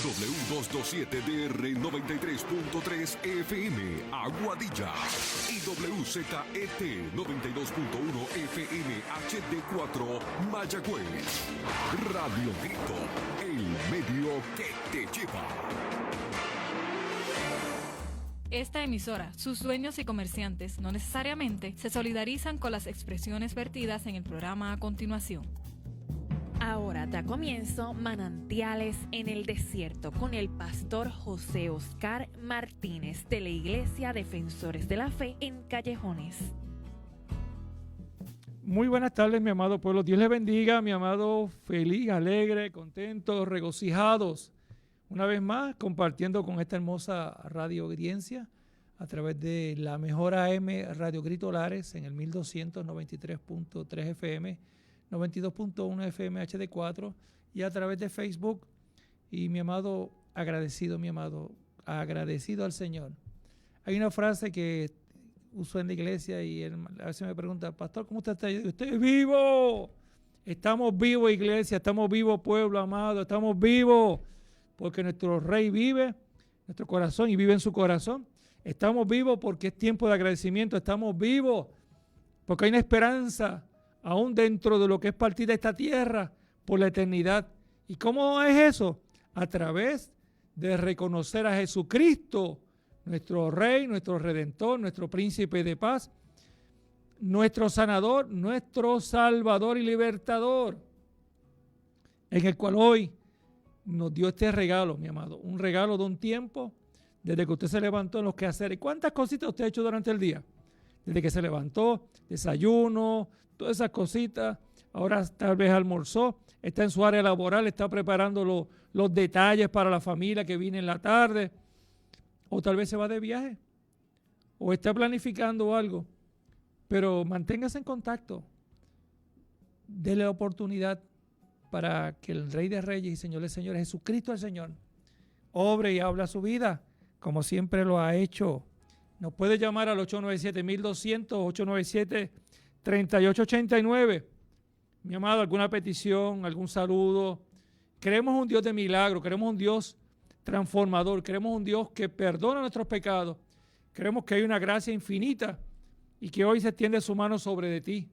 W227DR 93.3 FM, Aguadilla. Y WZET 92.1 FM HD4, Mayagüez. Radio Grito, el medio que te lleva. Esta emisora, sus dueños y comerciantes no necesariamente se solidarizan con las expresiones vertidas en el programa a continuación. Ahora da comienzo Manantiales en el Desierto con el pastor José Oscar Martínez de la Iglesia Defensores de la Fe en Callejones. Muy buenas tardes, mi amado pueblo. Dios les bendiga, mi amado, feliz, alegre, contentos, regocijados. Una vez más, compartiendo con esta hermosa radio audiencia a través de la mejor AM Radio Grito Lares en el 1293.3 FM, 92.1 FM HD4 y a través de Facebook. Y mi amado, agradecido al Señor. Hay una frase que uso en la iglesia y él a veces me pregunta, pastor, ¿cómo usted está? Yo digo, estoy vivo. Estamos vivos, iglesia, estamos vivos, pueblo amado, estamos vivos. Porque nuestro Rey vive en nuestro corazón y vive en su corazón. Estamos vivos porque es tiempo de agradecimiento. Estamos vivos porque hay una esperanza aún dentro de lo que es partir de esta tierra por la eternidad. ¿Y cómo es eso? A través de reconocer a Jesucristo, nuestro Rey, nuestro Redentor, nuestro Príncipe de paz, nuestro Sanador, nuestro Salvador y Libertador, en el cual hoy nos dio este regalo, mi amado, un regalo de un tiempo, desde que usted se levantó en los quehaceres. ¿Cuántas cositas usted ha hecho durante el día? Desde que se levantó, desayuno, todas esas cositas, ahora tal vez almorzó, está en su área laboral, está preparando los detalles para la familia que viene en la tarde, o tal vez se va de viaje, o está planificando algo, pero manténgase en contacto, déle la oportunidad para que el Rey de Reyes y Señor de Señores, Jesucristo el Señor, obre y habla su vida, como siempre lo ha hecho. Nos puede llamar al 897-1200, 897-3889. Mi amado, alguna petición, algún saludo. Queremos un Dios de milagro, queremos un Dios transformador, queremos un Dios que perdona nuestros pecados. Queremos que hay una gracia infinita y que hoy se extiende su mano sobre de ti,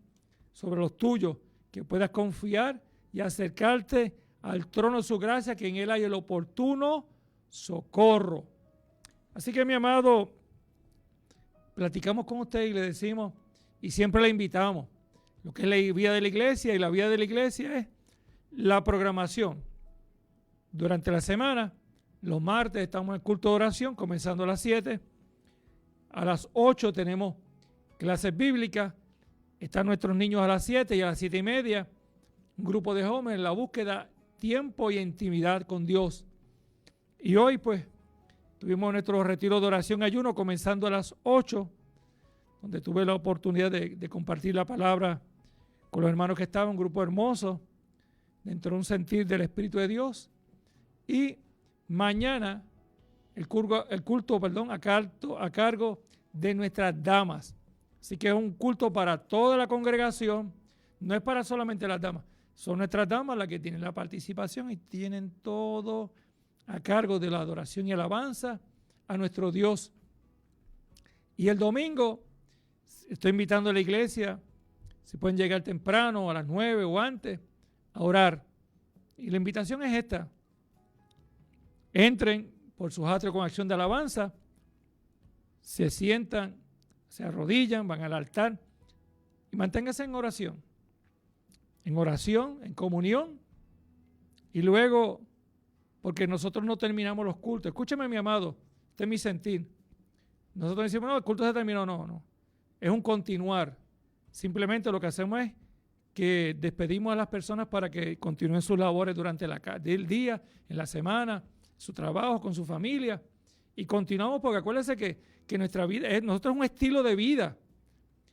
sobre los tuyos, que puedas confiar y acercarte al trono de su gracia, que en él hay el oportuno socorro. Así que, mi amado, platicamos con usted y le decimos, y siempre le invitamos, lo que es la vida de la iglesia, y la vida de la iglesia es la programación. Durante la semana, los martes estamos en el culto de oración, comenzando a las 7. A las 8 tenemos clases bíblicas, están nuestros niños a las 7 y a las 7:30, un grupo de jóvenes en la búsqueda, tiempo y intimidad con Dios. Y hoy pues tuvimos nuestro retiro de oración y ayuno comenzando a las 8, donde tuve la oportunidad de compartir la palabra con los hermanos que estaban, un grupo hermoso, dentro de un sentir del Espíritu de Dios. Y mañana el culto a cargo de nuestras damas. Así que es un culto para toda la congregación, no es para solamente las damas. Son nuestras damas las que tienen la participación y tienen todo a cargo de la adoración y alabanza a nuestro Dios. Y el domingo estoy invitando a la iglesia, si pueden llegar temprano, a las 9 o antes, a orar. Y la invitación es esta. Entren por sus atrios con acción de alabanza, se sientan, se arrodillan, van al altar y manténganse en oración, en comunión, y luego, porque nosotros no terminamos los cultos. Escúcheme, mi amado, este es mi sentir. Nosotros decimos, no, el culto se terminó, no. Es un continuar. Simplemente lo que hacemos es que despedimos a las personas para que continúen sus labores durante el día, en la semana, su trabajo, con su familia, y continuamos porque acuérdense que nuestra vida, nosotros es un estilo de vida.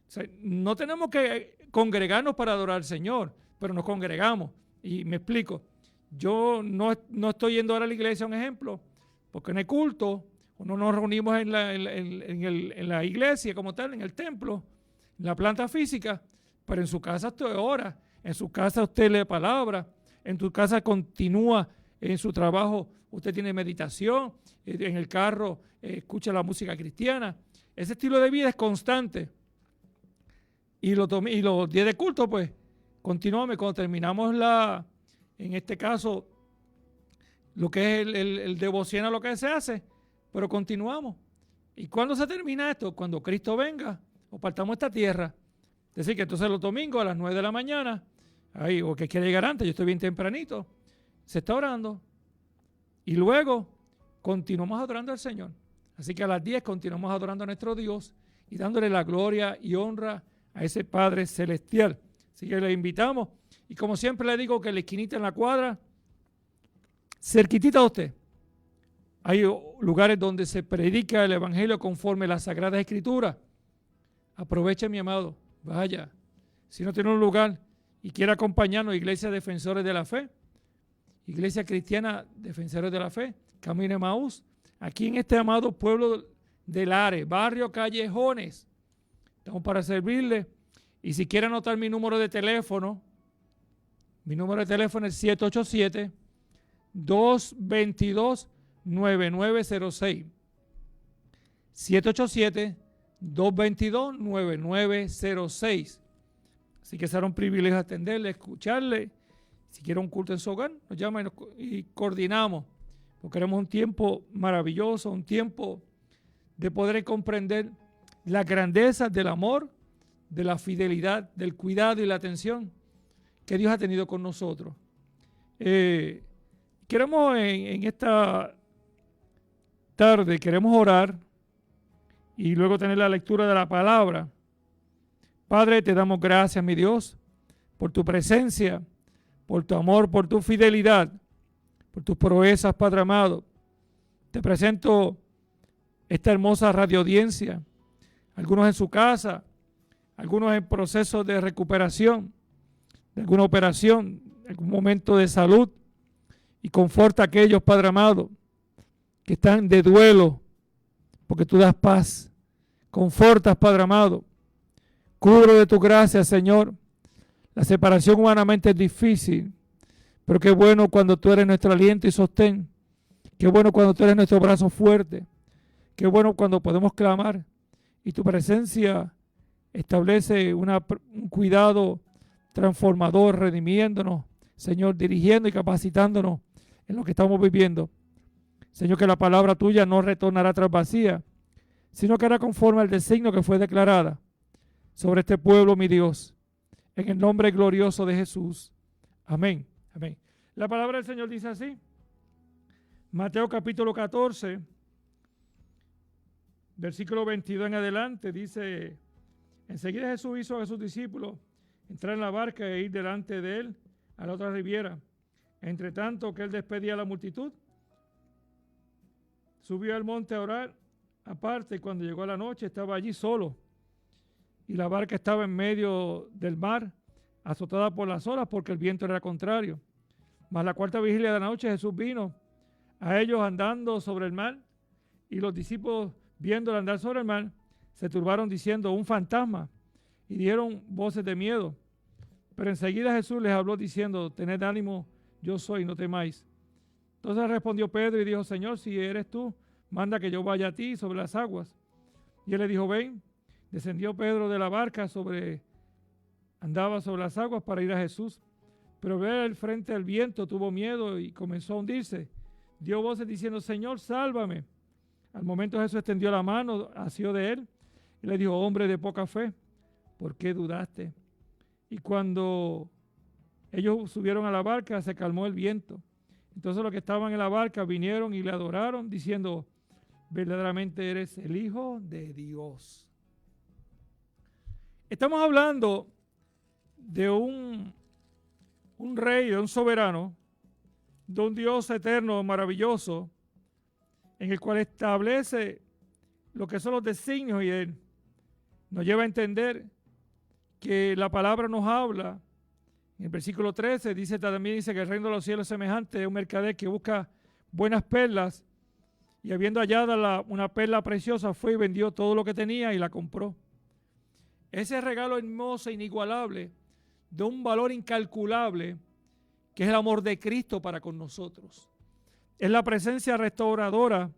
O sea, no tenemos que congregarnos para adorar al Señor, pero nos congregamos. Y me explico, yo no estoy yendo ahora a la iglesia, un ejemplo, porque en el culto, no nos reunimos en la iglesia como tal, en el templo, en la planta física, pero en su casa usted ora, en su casa usted lee palabra, en tu casa continúa en su trabajo usted tiene meditación, en el carro escucha la música cristiana. Ese estilo de vida es constante. Y los días de culto, pues, continuamos. Cuando terminamos en este caso, lo que es el devocional, lo que se hace, pero continuamos. ¿Y cuándo se termina esto? Cuando Cristo venga o partamos esta tierra. Es decir, que entonces los domingos a las 9 de la mañana, ahí, o que quiera llegar antes, yo estoy bien tempranito, se está orando. Y luego continuamos adorando al Señor. Así que a las 10 continuamos adorando a nuestro Dios y dándole la gloria y honra a ese Padre Celestial. Así que le invitamos. Y como siempre le digo, que la esquinita en la cuadra, cerquitita de usted, hay lugares donde se predica el Evangelio conforme a las Sagradas Escrituras. Aproveche, mi amado, vaya. Si no tiene un lugar y quiere acompañarnos, Iglesia Defensores de la Fe, Iglesia Cristiana Defensores de la Fe, Camino Emaús, aquí en este amado pueblo de Lares, barrio Callejones. Estamos para servirle. Y si quiere anotar mi número de teléfono es 787-222-9906. 787-222-9906. Así que será un privilegio atenderle, escucharle. Si quiere un culto en su hogar, nos llama y coordinamos. Porque queremos un tiempo maravilloso, un tiempo de poder comprender la grandeza del amor, de la fidelidad, del cuidado y la atención que Dios ha tenido con nosotros. Queremos en esta tarde, queremos orar y luego tener la lectura de la palabra. Padre, te damos gracias, mi Dios, por tu presencia, por tu amor, por tu fidelidad, por tus proezas, Padre amado. Te presento esta hermosa radioaudiencia, algunos en su casa, algunos en proceso de recuperación, de alguna operación, de algún momento de salud, y conforta a aquellos, Padre amado, que están de duelo, porque tú das paz. Confortas, Padre amado. Cubro de tu gracia, Señor. La separación humanamente es difícil, pero qué bueno cuando tú eres nuestro aliento y sostén. Qué bueno cuando tú eres nuestro brazo fuerte. Qué bueno cuando podemos clamar y tu presencia establece un cuidado transformador, redimiéndonos, Señor, dirigiendo y capacitándonos en lo que estamos viviendo. Señor, que la palabra tuya no retornará tras vacía, sino que hará conforme al designio que fue declarada sobre este pueblo, mi Dios, en el nombre glorioso de Jesús. Amén. Amén. La palabra del Señor dice así. Mateo capítulo 14, versículo 22 en adelante, dice: enseguida Jesús hizo a sus discípulos entrar en la barca e ir delante de él a la otra riviera. Entre tanto que él despedía a la multitud, subió al monte a orar aparte, y cuando llegó a la noche estaba allí solo. Y la barca estaba en medio del mar, azotada por las olas, porque el viento era contrario. Mas la cuarta vigilia de la noche Jesús vino a ellos andando sobre el mar, y los discípulos, viéndolo andar sobre el mar, se turbaron diciendo: un fantasma, y dieron voces de miedo. Pero enseguida Jesús les habló diciendo: tened ánimo, yo soy, no temáis. Entonces respondió Pedro y dijo: Señor, si eres tú, manda que yo vaya a ti sobre las aguas. Y él le dijo: ven. Descendió Pedro de la barca, andaba sobre las aguas para ir a Jesús. Pero ver el frente del viento, tuvo miedo y comenzó a hundirse. Dio voces diciendo: Señor, sálvame. Al momento Jesús extendió la mano, asió de él y le dijo: hombre de poca fe, ¿por qué dudaste? Y cuando ellos subieron a la barca, se calmó el viento. Entonces los que estaban en la barca vinieron y le adoraron, diciendo: verdaderamente eres el Hijo de Dios. Estamos hablando de un rey, de un soberano, de un Dios eterno, maravilloso, en el cual establece lo que son los designios, y él nos lleva a entender que la palabra nos habla. En el versículo 13 también dice que el reino de los cielos es semejante a un mercader que busca buenas perlas, y habiendo hallado una perla preciosa, fue y vendió todo lo que tenía y la compró. Ese regalo hermoso e inigualable, de un valor incalculable, que es el amor de Cristo para con nosotros. Es la presencia restauradora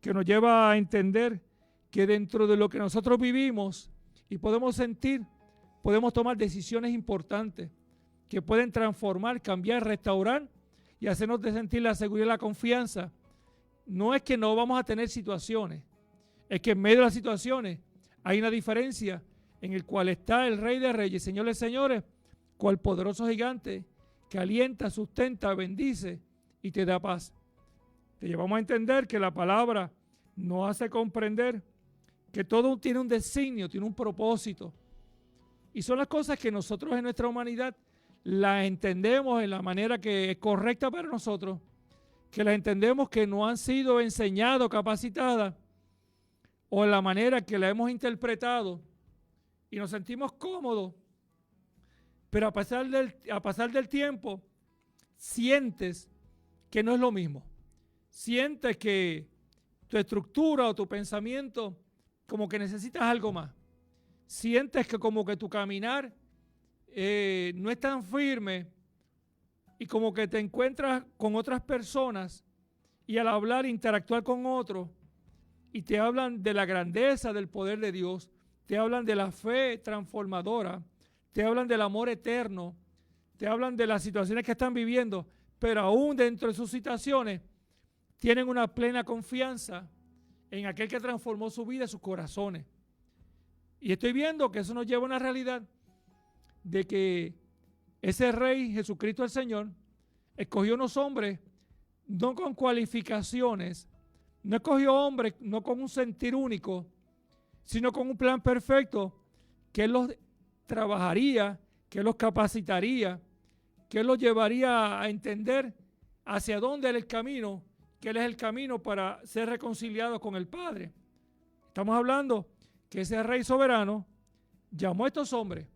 que nos lleva a entender que dentro de lo que nosotros vivimos y podemos sentir, podemos tomar decisiones importantes que pueden transformar, cambiar, restaurar y hacernos de sentir la seguridad y la confianza. No es que no vamos a tener situaciones, es que en medio de las situaciones hay una diferencia en el cual está el Rey de Reyes, Señor de Señores, cual poderoso gigante que alienta, sustenta, bendice y te da paz. Te llevamos a entender que la palabra nos hace comprender que todo tiene un designio, tiene un propósito. Y son las cosas que nosotros en nuestra humanidad las entendemos en la manera que es correcta para nosotros, que las entendemos que no han sido enseñadas, capacitadas, o en la manera que la hemos interpretado y nos sentimos cómodos. Pero a pasar del tiempo, sientes que no es lo mismo. Sientes que tu estructura o tu pensamiento como que necesitas algo más. Sientes que como que tu caminar no es tan firme y como que te encuentras con otras personas y al hablar, interactuar con otros y te hablan de la grandeza del poder de Dios, te hablan de la fe transformadora, te hablan del amor eterno, te hablan de las situaciones que están viviendo, pero aún dentro de sus situaciones tienen una plena confianza en aquel que transformó su vida y sus corazones. Y estoy viendo que eso nos lleva a una realidad de que ese Rey, Jesucristo el Señor, escogió unos hombres no con cualificaciones, no escogió hombres no con un sentir único, sino con un plan perfecto que Él los trabajaría, que Él los capacitaría, que Él los llevaría a entender hacia dónde es el camino, que Él es el camino para ser reconciliados con el Padre. Estamos hablando que ese Rey soberano llamó a estos hombres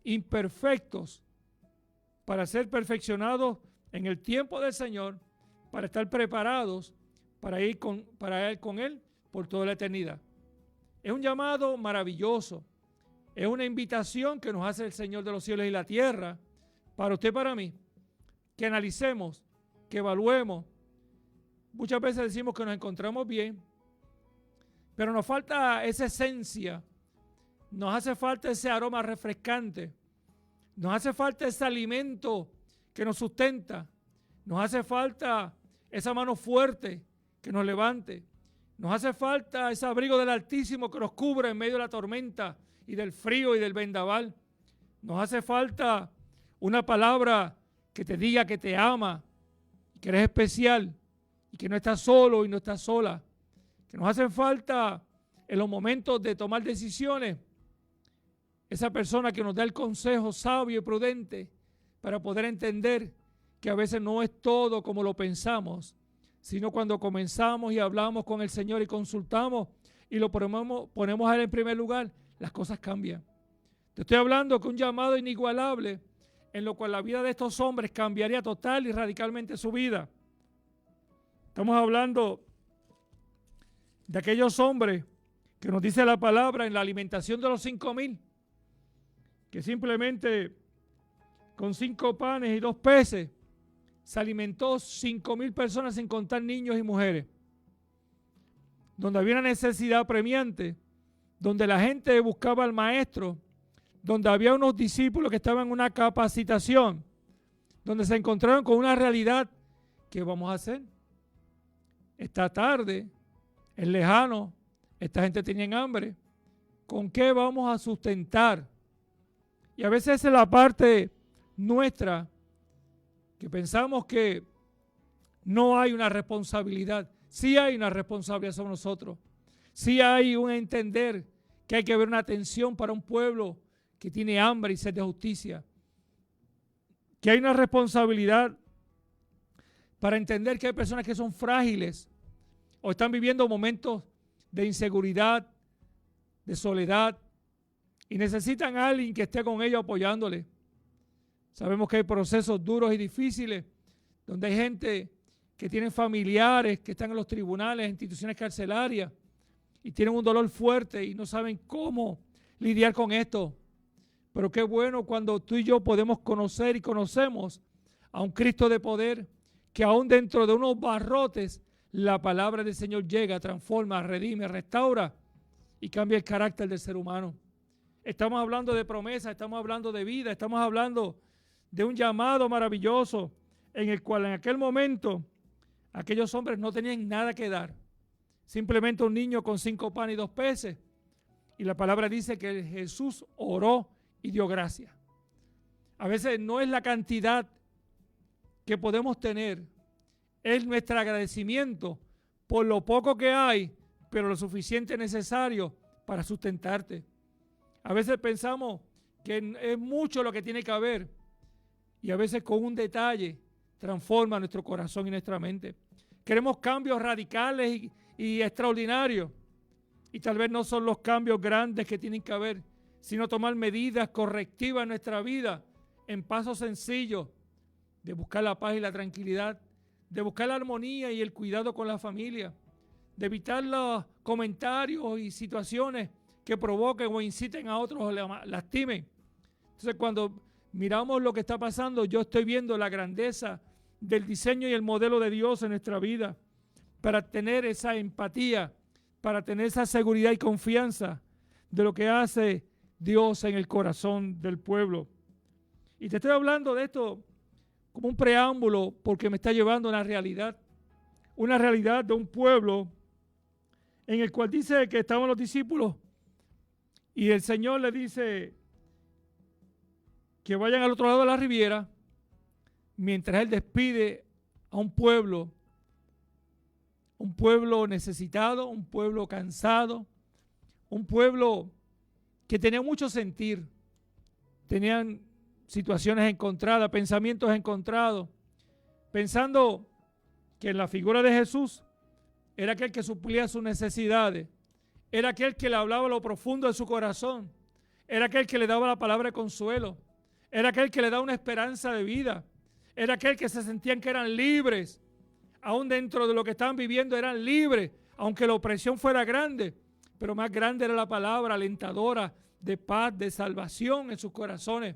imperfectos para ser perfeccionados en el tiempo del Señor, para estar preparados para ir con Él por toda la eternidad. Es un llamado maravilloso, es una invitación que nos hace el Señor de los cielos y la tierra, para usted y para mí, que analicemos, que evaluemos. Muchas veces decimos que nos encontramos bien, pero nos falta esa esencia, nos hace falta ese aroma refrescante, nos hace falta ese alimento que nos sustenta, nos hace falta esa mano fuerte que nos levante, nos hace falta ese abrigo del Altísimo que nos cubra en medio de la tormenta y del frío y del vendaval, nos hace falta una palabra que te diga que te ama, que eres especial y que no estás solo y no estás sola, que nos hacen falta en los momentos de tomar decisiones, esa persona que nos da el consejo sabio y prudente para poder entender que a veces no es todo como lo pensamos, sino cuando comenzamos y hablamos con el Señor y consultamos y lo ponemos a Él en primer lugar, las cosas cambian. Te estoy hablando que un llamado inigualable en lo cual la vida de estos hombres cambiaría total y radicalmente su vida. Estamos hablando de aquellos hombres que nos dice la palabra en la alimentación de los 5,000, que simplemente con 5 panes y 2 peces se alimentó 5,000 personas sin contar niños y mujeres, donde había una necesidad apremiante, donde la gente buscaba al maestro, donde había unos discípulos que estaban en una capacitación, donde se encontraron con una realidad. ¿Qué vamos a hacer? Esta tarde, es lejano, esta gente tenía hambre. ¿Con qué vamos a sustentar? Y a veces esa es la parte nuestra, que pensamos que no hay una responsabilidad. Sí hay una responsabilidad sobre nosotros. Sí hay un entender que hay que ver una atención para un pueblo que tiene hambre y sed de justicia. Que hay una responsabilidad para entender que hay personas que son frágiles o están viviendo momentos de inseguridad, de soledad y necesitan a alguien que esté con ellos apoyándole. Sabemos que hay procesos duros y difíciles donde hay gente que tienen familiares que están en los tribunales, instituciones carcelarias y tienen un dolor fuerte y no saben cómo lidiar con esto. Pero qué bueno cuando tú y yo podemos conocer y conocemos a un Cristo de poder, que aún dentro de unos barrotes la palabra del Señor llega, transforma, redime, restaura y cambia el carácter del ser humano. Estamos hablando de promesa, estamos hablando de vida, estamos hablando de un llamado maravilloso en el cual en aquel momento aquellos hombres no tenían nada que dar. Simplemente un niño con 5 panes y 2 peces. Y la palabra dice que Jesús oró y dio gracias. A veces no es la cantidad que podemos tener, es nuestro agradecimiento por lo poco que hay, pero lo suficiente necesario para sustentarte. A veces pensamos que es mucho lo que tiene que haber y a veces con un detalle transforma nuestro corazón y nuestra mente. Queremos cambios radicales y extraordinarios y tal vez no son los cambios grandes que tienen que haber, sino tomar medidas correctivas en nuestra vida en pasos sencillos de buscar la paz y la tranquilidad, de buscar la armonía y el cuidado con la familia, de evitar los comentarios y situaciones que provoquen o inciten a otros o lastimen. Entonces, cuando miramos lo que está pasando, yo estoy viendo la grandeza del diseño y el modelo de Dios en nuestra vida para tener esa empatía, para tener esa seguridad y confianza de lo que hace Dios en el corazón del pueblo. Y te estoy hablando de esto como un preámbulo porque me está llevando a una realidad de un pueblo en el cual dice que estaban los discípulos y el Señor le dice que vayan al otro lado de la riviera mientras Él despide a un pueblo necesitado, un pueblo cansado, un pueblo que tenía mucho sentir, tenían situaciones encontradas, pensamientos encontrados, pensando que en la figura de Jesús era aquel que suplía sus necesidades, era aquel que le hablaba lo profundo de su corazón, era aquel que le daba la palabra de consuelo, era aquel que le daba una esperanza de vida, era aquel que se sentían que eran libres, aún dentro de lo que estaban viviendo eran libres, aunque la opresión fuera grande, pero más grande era la palabra alentadora de paz, de salvación en sus corazones,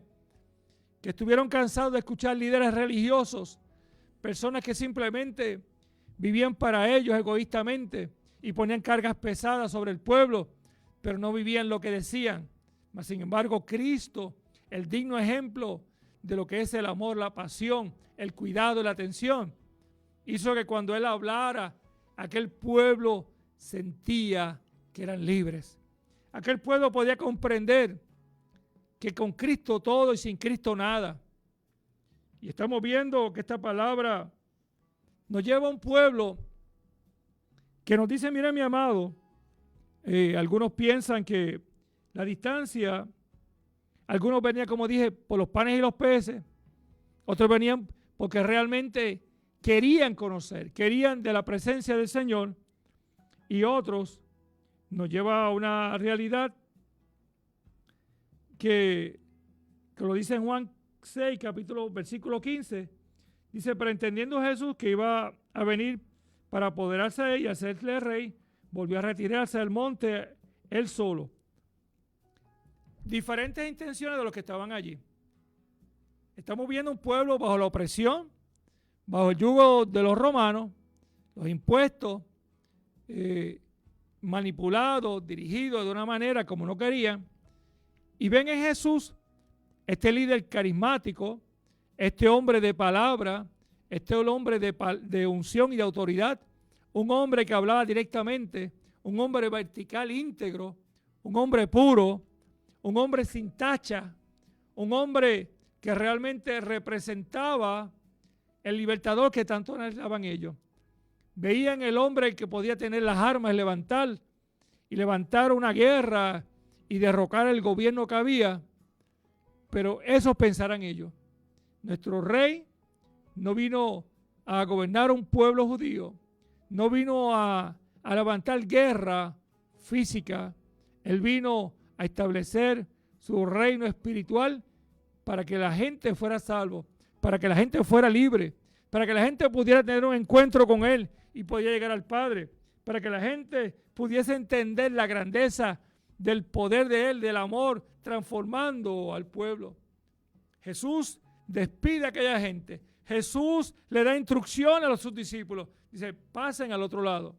que estuvieron cansados de escuchar líderes religiosos, personas que simplemente vivían para ellos egoístamente y ponían cargas pesadas sobre el pueblo, pero no vivían lo que decían. Mas, sin embargo, Cristo, el digno ejemplo de lo que es el amor, la pasión, el cuidado y la atención, hizo que cuando Él hablara, aquel pueblo sentía que eran libres. Aquel pueblo podía comprender que con Cristo todo y sin Cristo nada. Y estamos viendo que esta palabra nos lleva a un pueblo que nos dice, mira mi amado, algunos piensan que la distancia, algunos venían, como dije, por los panes y los peces, otros venían porque realmente querían conocer, querían de la presencia del Señor, y otros nos lleva a una realidad que lo dice en Juan 6, versículo 15, dice, pero entendiendo Jesús que iba a venir para apoderarse de él y hacerle rey, volvió a retirarse del monte él solo. Diferentes intenciones de los que estaban allí. Estamos viendo un pueblo bajo la opresión, bajo el yugo de los romanos, los impuestos, manipulados, dirigidos de una manera como no querían, y ven en Jesús este líder carismático, este hombre de palabra, este hombre de unción y de autoridad, un hombre que hablaba directamente, un hombre vertical íntegro, un hombre puro, un hombre sin tacha, un hombre que realmente representaba el libertador que tanto anhelaban ellos. Veían el hombre que podía tener las armas, levantar una guerra y derrocar el gobierno que había, pero eso pensarán ellos. Nuestro rey no vino a gobernar un pueblo judío, no vino a levantar guerra física, él vino a establecer su reino espiritual para que la gente fuera salvo, para que la gente fuera libre, para que la gente pudiera tener un encuentro con él y pudiera llegar al Padre, para que la gente pudiese entender la grandeza del poder de él, del amor, transformando al pueblo. Jesús despide a aquella gente. Jesús le da instrucción a sus discípulos. Dice, pasen al otro lado.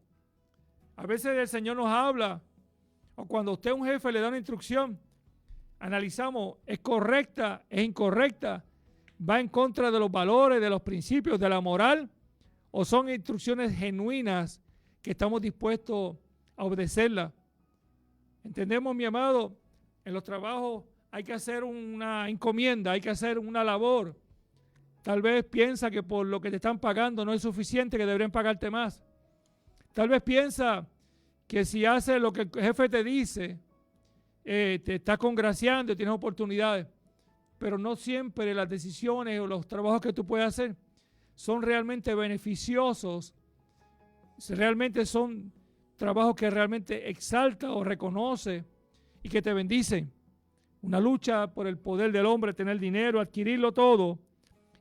A veces el Señor nos habla, o cuando usted, un jefe, le da una instrucción, analizamos, ¿es correcta? ¿Es incorrecta? ¿Va en contra de los valores, de los principios, de la moral? ¿O son instrucciones genuinas que estamos dispuestos a obedecerlas? Entendemos, mi amado, en los trabajos hay que hacer una encomienda, hay que hacer una labor. Tal vez piensa que por lo que te están pagando no es suficiente, que deberían pagarte más. Tal vez piensa que si haces lo que el jefe te dice, te está congraciando y tienes oportunidades. Pero no siempre las decisiones o los trabajos que tú puedes hacer son realmente beneficiosos. Realmente son trabajos que realmente exalta o reconoce y que te bendicen. Una lucha por el poder del hombre, tener dinero, adquirirlo todo.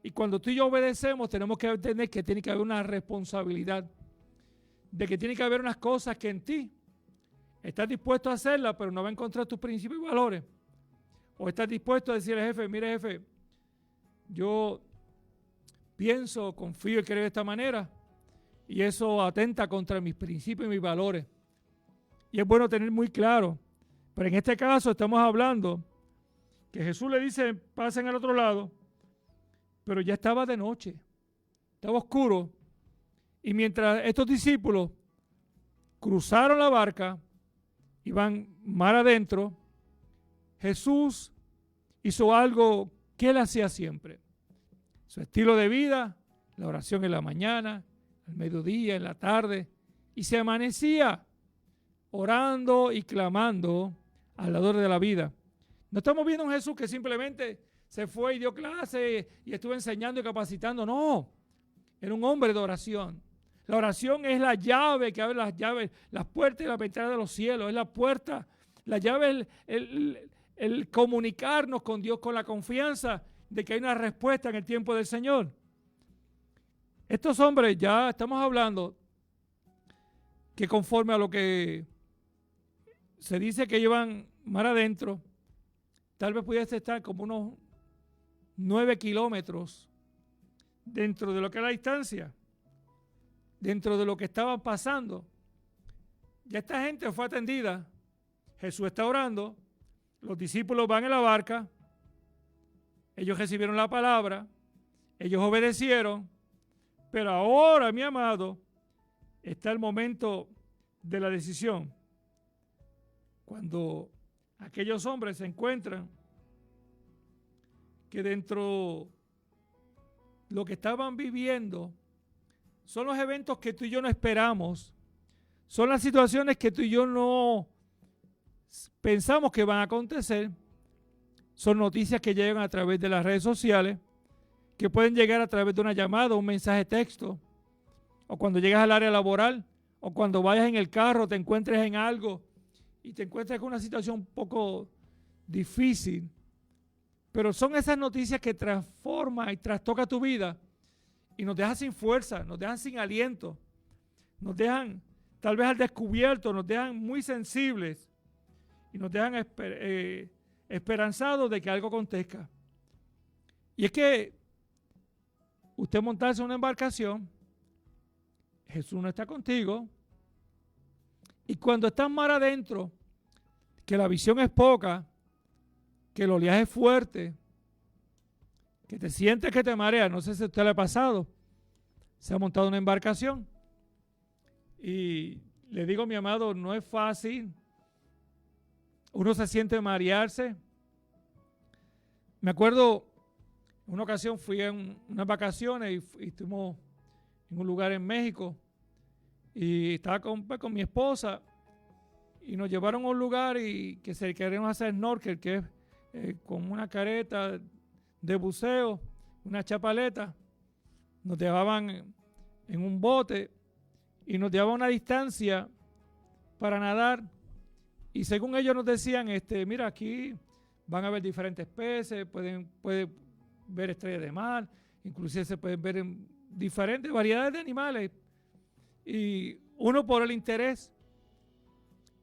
Y cuando tú y yo obedecemos, tenemos que entender que tiene que haber una responsabilidad, de que tiene que haber unas cosas que en ti estás dispuesto a hacerlas, pero no va a encontrar tus principios y valores. O estás dispuesto a decirle al jefe, mire jefe, yo pienso, confío y creo de esta manera, y eso atenta contra mis principios y mis valores. Y es bueno tener muy claro, pero en este caso estamos hablando que Jesús le dice, pasen al otro lado, pero ya estaba de noche, estaba oscuro, y mientras estos discípulos cruzaron la barca, iban mar adentro, Jesús hizo algo que él hacía siempre. Su estilo de vida, la oración en la mañana, al mediodía, en la tarde, y se amanecía orando y clamando al dador de la vida. No estamos viendo un Jesús que simplemente se fue y dio clase y estuvo enseñando y capacitando. No, era un hombre de oración. La oración es la llave que abre las llaves, las puertas y las ventanas de los cielos. Es la puerta, la llave, el comunicarnos con Dios con la confianza de que hay una respuesta en el tiempo del Señor. Estos hombres, ya estamos hablando que conforme a lo que se dice que llevan mar adentro, tal vez pudiese estar como unos 9 kilómetros dentro de lo que es la distancia, dentro de lo que estaban pasando. Ya esta gente fue atendida, Jesús está orando, los discípulos van en la barca, ellos recibieron la palabra, ellos obedecieron, pero ahora, mi amado, está el momento de la decisión. Cuando aquellos hombres se encuentran que dentro de lo que estaban viviendo son los eventos que tú y yo no esperamos, son las situaciones que tú y yo no pensamos que van a acontecer, son noticias que llegan a través de las redes sociales, que pueden llegar a través de una llamada, un mensaje de texto, o cuando llegas al área laboral, o cuando vayas en el carro, te encuentres en algo y te encuentres con una situación un poco difícil. Pero son esas noticias que transforman y trastocan tu vida y nos dejan sin fuerza, nos dejan sin aliento, nos dejan tal vez al descubierto, nos dejan muy sensibles y nos dejan esperanzados de que algo acontezca. Y es que usted montarse en una embarcación, Jesús no está contigo, y cuando estás mar adentro, que la visión es poca, que el oleaje es fuerte, que te sientes que te marea, no sé si a usted le ha pasado, se ha montado una embarcación, y le digo, mi amado, no es fácil, uno se siente marearse. Me acuerdo, una ocasión fui en unas vacaciones y estuvimos en un lugar en México y estaba con mi esposa y nos llevaron a un lugar y que se queríamos hacer snorkel, que es con una careta de buceo, una chapaleta. Nos llevaban en un bote y nos llevaban a una distancia para nadar y según ellos nos decían, mira, aquí van a ver diferentes peces, pueden ver estrellas de mar, inclusive se pueden ver en diferentes variedades de animales y uno por el interés,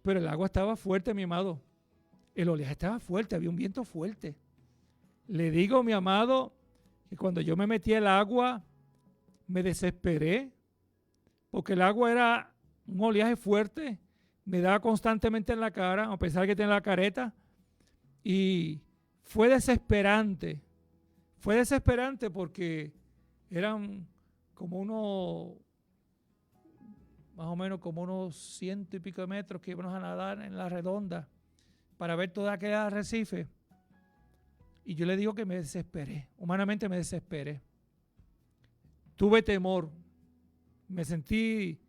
pero el agua estaba fuerte, mi amado, el oleaje estaba fuerte, había un viento fuerte. Le digo, mi amado, que cuando yo me metí al agua, me desesperé, porque el agua era un oleaje fuerte, me daba constantemente en la cara, a pesar de que tenía la careta, y fue desesperante porque eran como más o menos como unos 100 y pico de metros que íbamos a nadar en la redonda para ver toda aquella arrecife. Y yo le digo que me desesperé, humanamente me desesperé. Tuve temor, me sentí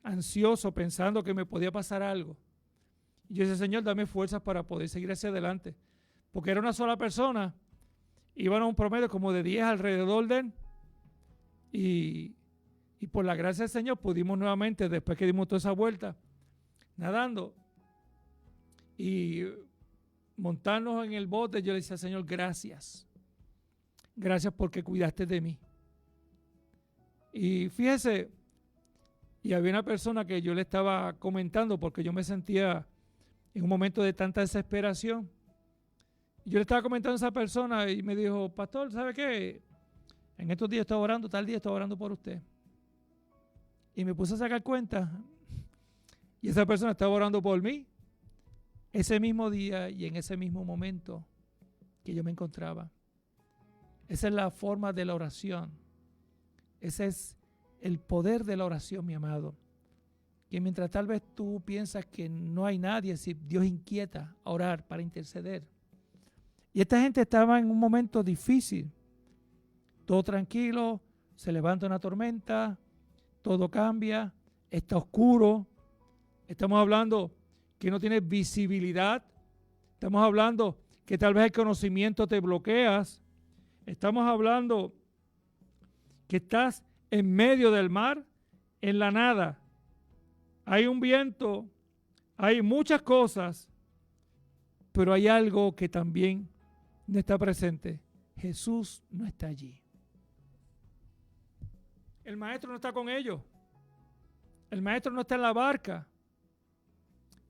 ansioso pensando que me podía pasar algo. Y yo decía, Señor, dame fuerzas para poder seguir hacia adelante. Porque era una sola persona, iban a un promedio como de 10 alrededor de él. Y por la gracia del Señor pudimos nuevamente, después que dimos toda esa vuelta, nadando y montarnos en el bote. Yo le decía, Señor, gracias. Gracias porque cuidaste de mí. Y fíjese, y había una persona que yo le estaba comentando porque yo me sentía en un momento de tanta desesperación. Yo le estaba comentando a esa persona y me dijo, pastor, ¿sabe qué? En estos días estaba orando, tal día estaba orando por usted. Y me puse a sacar cuenta. Y esa persona estaba orando por mí ese mismo día y en ese mismo momento que yo me encontraba. Esa es la forma de la oración. Ese es el poder de la oración, mi amado. Que mientras tal vez tú piensas que no hay nadie, si Dios inquieta a orar para interceder. Y esta gente estaba en un momento difícil. Todo tranquilo, se levanta una tormenta, todo cambia, está oscuro. Estamos hablando que no tienes visibilidad. Estamos hablando que tal vez el conocimiento te bloqueas. Estamos hablando que estás en medio del mar, en la nada. Hay un viento, hay muchas cosas, pero hay algo que también no está presente. Jesús no está allí. El maestro no está con ellos. El maestro no está en la barca.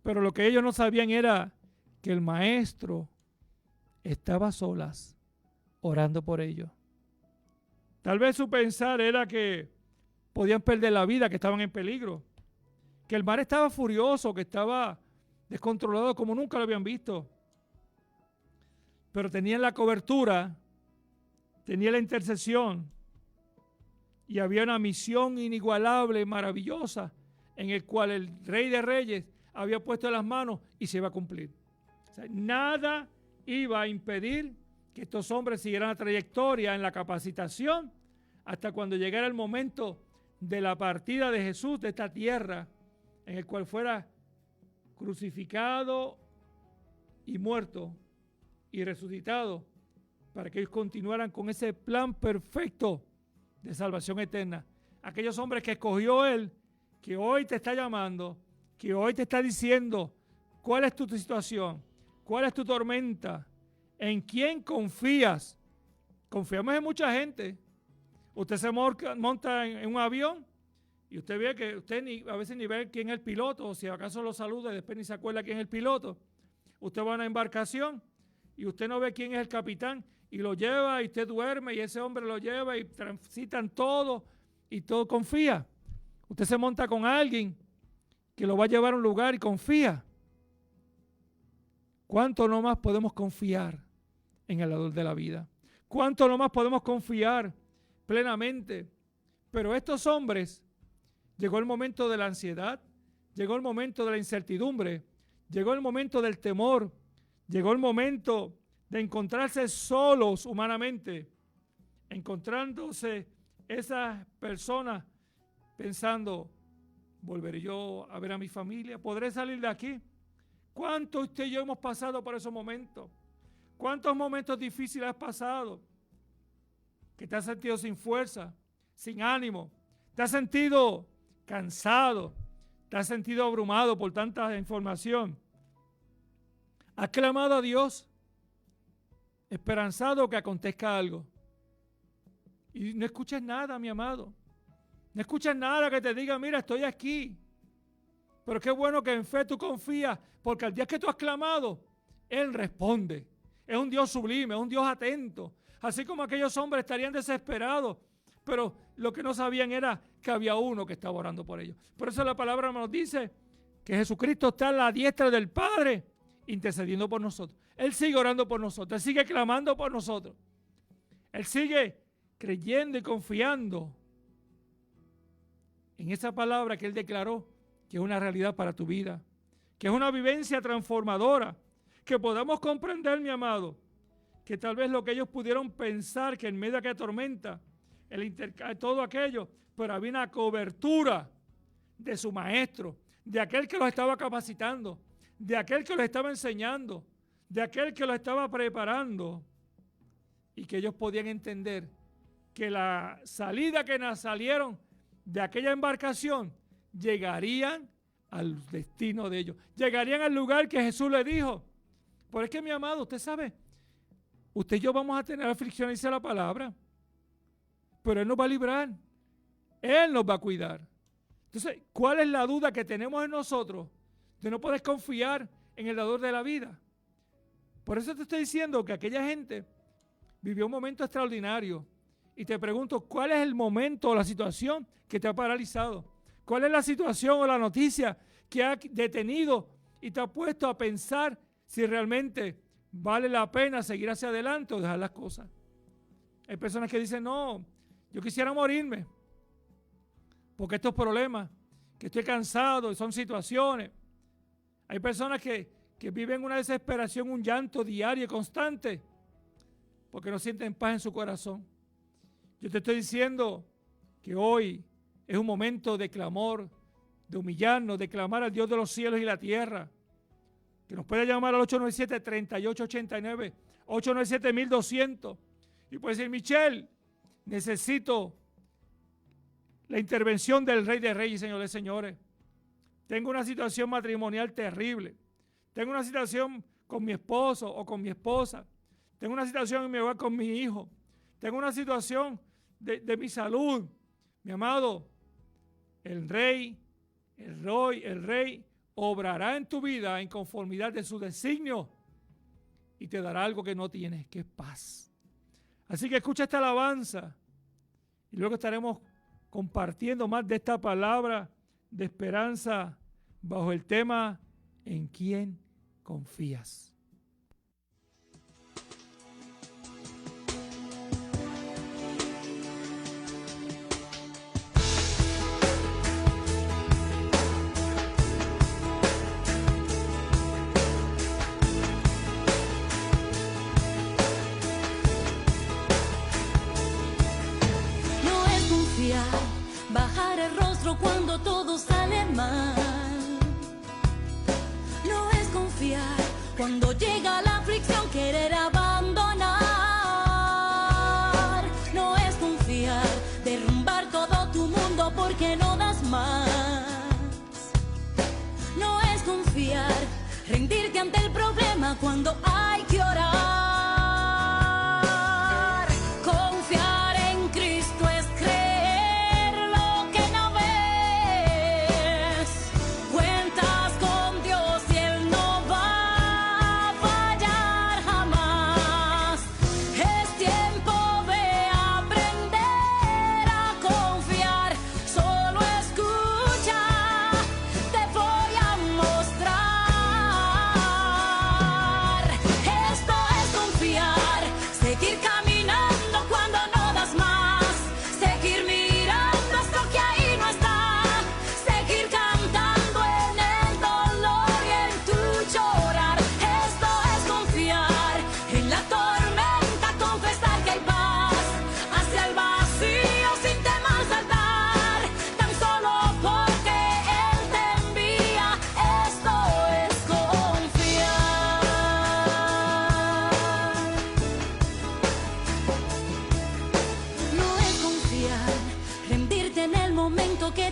Pero lo que ellos no sabían era que el maestro estaba a solas orando por ellos. Tal vez su pensar era que podían perder la vida, que estaban en peligro. Que el mar estaba furioso, que estaba descontrolado como nunca lo habían visto. Pero tenían la cobertura, tenía la intercesión y había una misión inigualable, maravillosa, en el cual el Rey de Reyes había puesto las manos y se iba a cumplir. O sea, nada iba a impedir que estos hombres siguieran la trayectoria en la capacitación hasta cuando llegara el momento de la partida de Jesús de esta tierra, en el cual fuera crucificado y muerto y resucitado, para que ellos continuaran con ese plan perfecto de salvación eterna. Aquellos hombres que escogió Él, que hoy te está llamando, que hoy te está diciendo cuál es tu situación, cuál es tu tormenta, en quién confías. Confiamos en mucha gente. Usted se monta en un avión y usted ve que usted a veces ni ve quién es el piloto, o si acaso lo saluda y después ni se acuerda quién es el piloto. Usted va a una embarcación y usted no ve quién es el capitán y lo lleva y usted duerme y ese hombre lo lleva y transitan todo y todo confía. Usted se monta con alguien que lo va a llevar a un lugar y confía. ¿Cuánto no más podemos confiar en el dador de la vida? ¿Cuánto no más podemos confiar plenamente? Pero estos hombres, llegó el momento de la ansiedad, llegó el momento de la incertidumbre, llegó el momento del temor, llegó el momento de encontrarse solos humanamente, encontrándose esas personas pensando, ¿volveré yo a ver a mi familia? ¿Podré salir de aquí? ¿Cuánto usted y yo hemos pasado por esos momentos? ¿Cuántos momentos difíciles has pasado? Que te has sentido sin fuerza, sin ánimo, te has sentido cansado, te has sentido abrumado por tanta información. Has clamado a Dios, esperanzado que acontezca algo. Y no escuchas nada, mi amado. No escuchas nada que te diga, mira, estoy aquí. Pero qué bueno que en fe tú confías, porque al día que tú has clamado, Él responde. Es un Dios sublime, es un Dios atento. Así como aquellos hombres estarían desesperados, pero lo que no sabían era que había uno que estaba orando por ellos. Por eso la palabra nos dice que Jesucristo está a la diestra del Padre intercediendo por nosotros. Él sigue orando por nosotros, Él sigue clamando por nosotros. Él sigue creyendo y confiando en esa palabra que Él declaró que es una realidad para tu vida, que es una vivencia transformadora, que podamos comprender, mi amado, que tal vez lo que ellos pudieron pensar que en medio de aquella tormenta, todo aquello, pero había una cobertura de su maestro, de aquel que los estaba capacitando, de aquel que los estaba enseñando, de aquel que los estaba preparando, y que ellos podían entender que la salida que salieron de aquella embarcación llegarían al destino de ellos, llegarían al lugar que Jesús les dijo. Por es que, mi amado, usted sabe, usted y yo vamos a tener aflicción, dice la palabra, pero Él nos va a librar, Él nos va a cuidar. Entonces, ¿cuál es la duda que tenemos en nosotros de no poder confiar en el dador de la vida? Por eso te estoy diciendo que aquella gente vivió un momento extraordinario. Y te pregunto, ¿cuál es el momento o la situación que te ha paralizado? ¿Cuál es la situación o la noticia que ha detenido y te ha puesto a pensar si realmente vale la pena seguir hacia adelante o dejar las cosas? Hay personas que dicen, no, yo quisiera morirme porque estos problemas, que estoy cansado, son situaciones. Hay personas que viven una desesperación, un llanto diario y constante porque no sienten paz en su corazón. Yo te estoy diciendo que hoy es un momento de clamor, de humillarnos, de clamar al Dios de los cielos y la tierra, que nos puede llamar al 897-3889, 897-1200, y puede decir, Michelle, necesito la intervención del Rey de Reyes y Señor de Señores. Tengo una situación matrimonial terrible. Tengo una situación con mi esposo o con mi esposa. Tengo una situación en mi hogar con mi hijo. Tengo una situación de mi salud. Mi amado, el Rey obrará en tu vida en conformidad de su designio y te dará algo que no tienes, que es paz. Así que escucha esta alabanza y luego estaremos compartiendo más de esta palabra de esperanza bajo el tema ¿en quién confías? Bajar el rostro cuando todo sale mal. No es confiar cuando llega la aflicción, querer abandonar. No es confiar, derrumbar todo tu mundo porque no das más. No es confiar, rendirte ante el problema cuando hay que orar.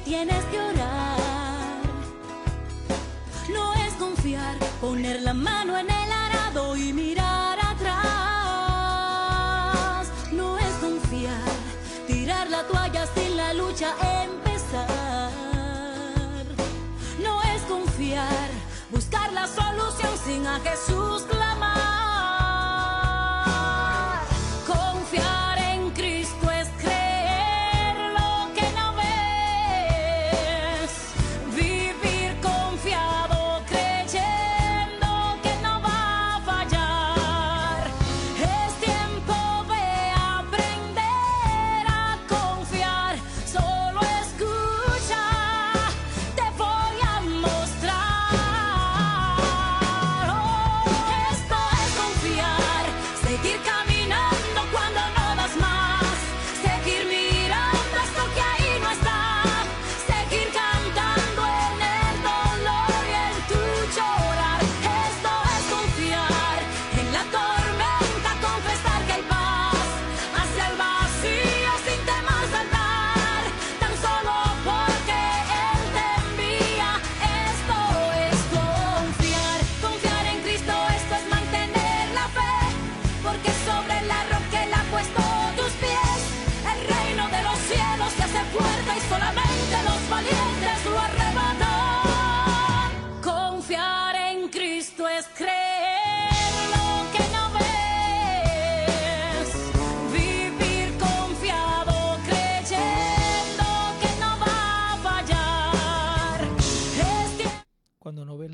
Tienes que orar. No es confiar, poner la mano en el arado y mirar atrás. No es confiar, tirar la toalla sin la lucha empezar. No es confiar, buscar la solución sin a Jesús clamar. Confiar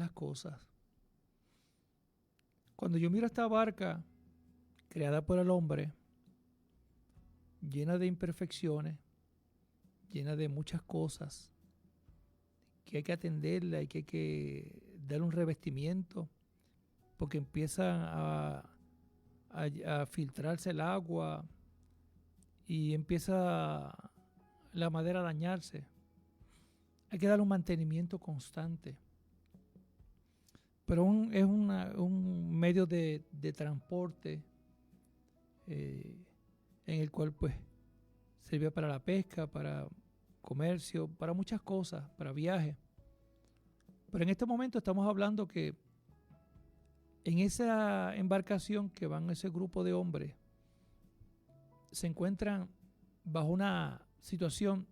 las cosas. Cuando yo miro esta barca creada por el hombre, llena de imperfecciones, llena de muchas cosas, que hay que atenderla y que hay que darle un revestimiento, porque empieza a filtrarse el agua y empieza la madera a dañarse. Hay que darle un mantenimiento constante. Pero es un medio de transporte en el cual pues sirve para la pesca, para comercio, para muchas cosas, para viajes. Pero en este momento estamos hablando que en esa embarcación que van ese grupo de hombres se encuentran bajo una situación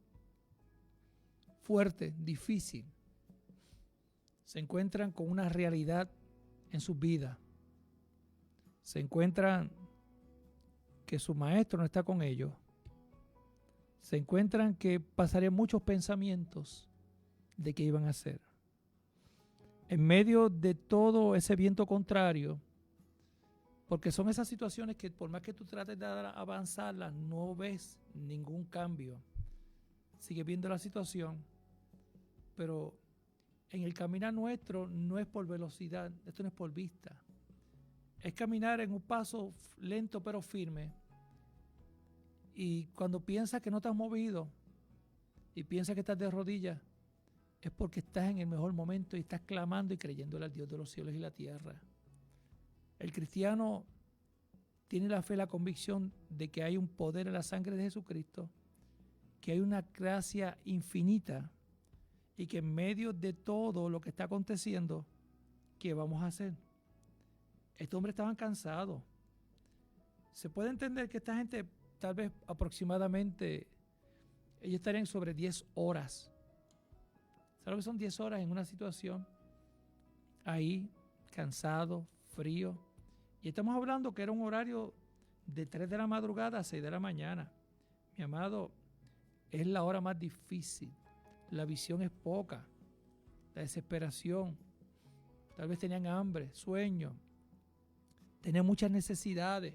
fuerte, difícil. Se encuentran con una realidad en sus vidas. Se encuentran que su maestro no está con ellos. Se encuentran que pasarían muchos pensamientos de qué iban a hacer. En medio de todo ese viento contrario, porque son esas situaciones que por más que tú trates de avanzarlas, no ves ningún cambio. Sigues viendo la situación, pero en el caminar nuestro no es por velocidad, esto no es por vista. Es caminar en un paso lento pero firme. Y cuando piensas que no te has movido y piensas que estás de rodillas, es porque estás en el mejor momento y estás clamando y creyéndole al Dios de los cielos y la tierra. El cristiano tiene la fe, la convicción de que hay un poder en la sangre de Jesucristo, que hay una gracia infinita y que en medio de todo lo que está aconteciendo, ¿qué vamos a hacer? Estos hombres estaban cansados. Se puede entender que esta gente, tal vez aproximadamente, ellos estarían sobre 10 horas. ¿Sabes lo que son 10 horas en una situación? Ahí, cansado, frío. Y estamos hablando que era un horario de 3 de la madrugada a 6 de la mañana. Mi amado, es la hora más difícil. La visión es poca. La desesperación. Tal vez tenían hambre, sueño. Tenían muchas necesidades.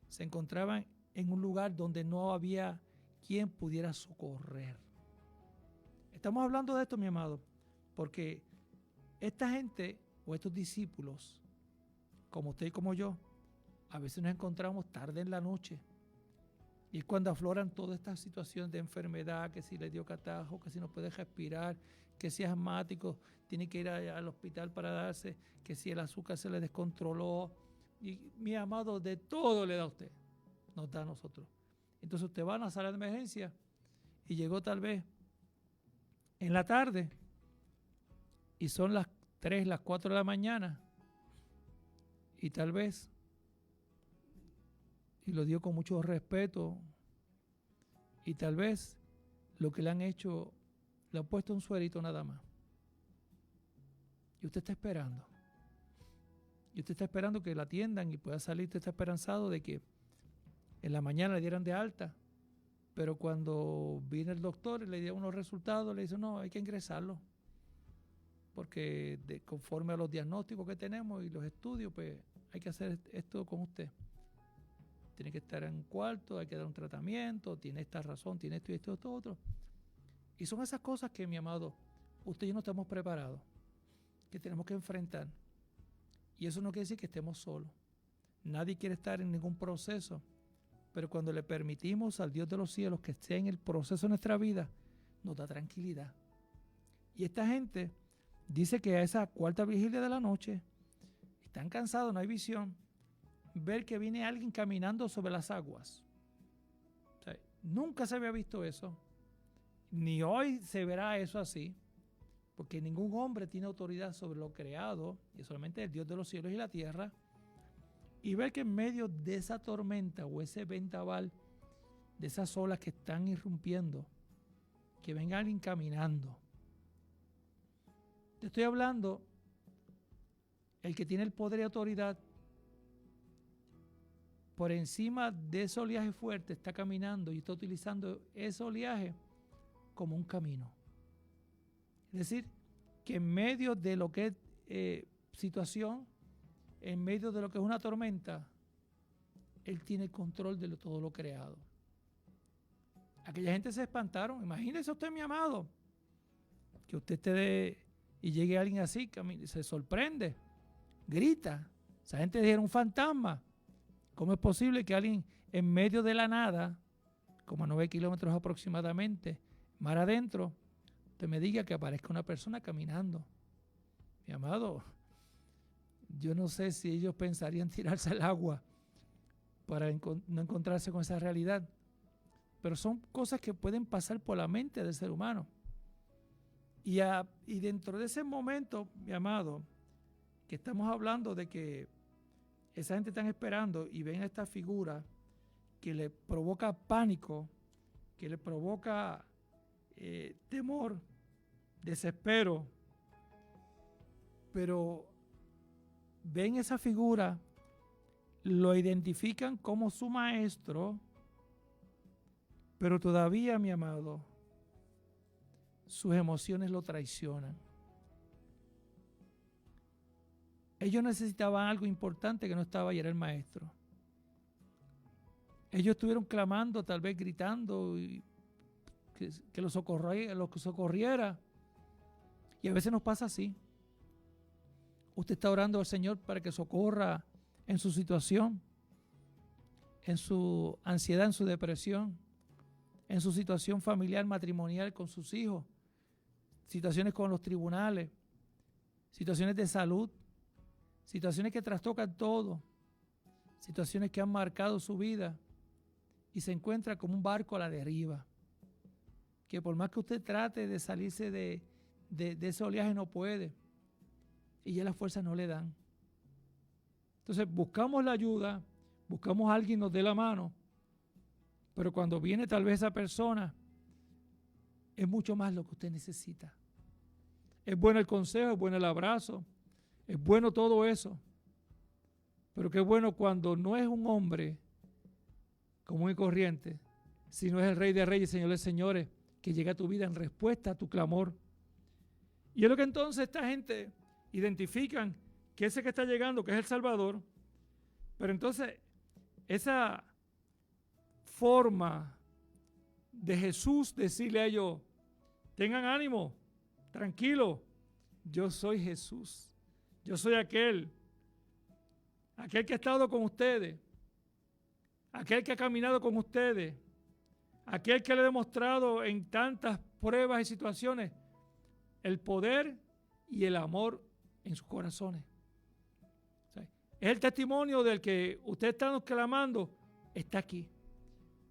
Se encontraban en un lugar donde no había quien pudiera socorrer. Estamos hablando de esto, mi amado, porque esta gente o estos discípulos, como usted y como yo, a veces nos encontramos tarde en la noche. Y es cuando afloran todas estas situaciones de enfermedad, que si le dio catarro, que si no puede respirar, que si es asmático, tiene que ir al hospital para darse, que si el azúcar se le descontroló. Y mi amado, de todo le da a usted, nos da a nosotros. Entonces usted va a la sala de emergencia y llegó tal vez en la tarde y son las 3, las 4 de la mañana y tal vez, y lo dio con mucho respeto, y tal vez lo que le han hecho, le han puesto un suerito nada más. Y usted está esperando. Y usted está esperando que la atiendan y pueda salir. Usted está esperanzado de que en la mañana le dieran de alta. Pero cuando viene el doctor y le dio unos resultados, le dice, no, hay que ingresarlo. Porque conforme a los diagnósticos que tenemos y los estudios, pues hay que hacer esto con usted. Tiene que estar en un cuarto, hay que dar un tratamiento, tiene esta razón, tiene esto y esto otro. Y son esas cosas que, mi amado, usted y yo no estamos preparados, que tenemos que enfrentar. Y eso no quiere decir que estemos solos. Nadie quiere estar en ningún proceso. Pero cuando le permitimos al Dios de los cielos que esté en el proceso de nuestra vida, nos da tranquilidad. Y esta gente dice que a esa cuarta vigilia de la noche están cansados, no hay visión, ver que viene alguien caminando sobre las aguas. O sea, nunca se había visto eso, ni hoy se verá eso así, porque ningún hombre tiene autoridad sobre lo creado, y solamente el Dios de los cielos y la tierra. Y ver que en medio de esa tormenta o ese vendaval, de esas olas que están irrumpiendo, que venga alguien caminando. Te estoy hablando, el que tiene el poder y autoridad por encima de ese oleaje fuerte está caminando y está utilizando ese oleaje como un camino. Es decir, que en medio de lo que es situación, en medio de lo que es una tormenta, Él tiene control de todo lo creado. Aquella gente se espantaron. Imagínese usted, mi amado, que usted esté y llegue alguien así, se sorprende, grita. Esa gente dijeron un fantasma. ¿Cómo es posible que alguien en medio de la nada, como a 9 kilómetros aproximadamente, mar adentro, usted me diga que aparezca una persona caminando? Mi amado, yo no sé si ellos pensarían tirarse al agua para no encontrarse con esa realidad. Pero son cosas que pueden pasar por la mente del ser humano. Y dentro de ese momento, mi amado, que estamos hablando de que esa gente está esperando y ven a esta figura que le provoca pánico, que le provoca temor, desespero, pero ven esa figura, lo identifican como su maestro, pero todavía, mi amado, sus emociones lo traicionan. Ellos necesitaban algo importante que no estaba y era el maestro. Ellos estuvieron clamando, tal vez gritando, y que lo socorriera. Y a veces nos pasa así. Usted está orando al Señor para que socorra en su situación, en su ansiedad, en su depresión, en su situación familiar, matrimonial con sus hijos, situaciones con los tribunales, situaciones de salud, situaciones que trastocan todo, situaciones que han marcado su vida y se encuentra como un barco a la deriva, que por más que usted trate de salirse de ese oleaje no puede y ya las fuerzas no le dan. Entonces buscamos la ayuda, buscamos a alguien que nos dé la mano, pero cuando viene tal vez esa persona, es mucho más lo que usted necesita. Es bueno el consejo, es bueno el abrazo, es bueno todo eso. Pero qué bueno cuando no es un hombre común y corriente, sino es el Rey de Reyes, Señor de Señores, que llega a tu vida en respuesta a tu clamor. Y es lo que entonces esta gente identifican que ese que está llegando, que es el Salvador, pero entonces esa forma de Jesús decirle a ellos, tengan ánimo, tranquilo, yo soy Jesús, yo soy aquel que ha estado con ustedes, aquel que ha caminado con ustedes, aquel que le ha demostrado en tantas pruebas y situaciones el poder y el amor en sus corazones. O sea, es el testimonio del que usted está clamando, está aquí.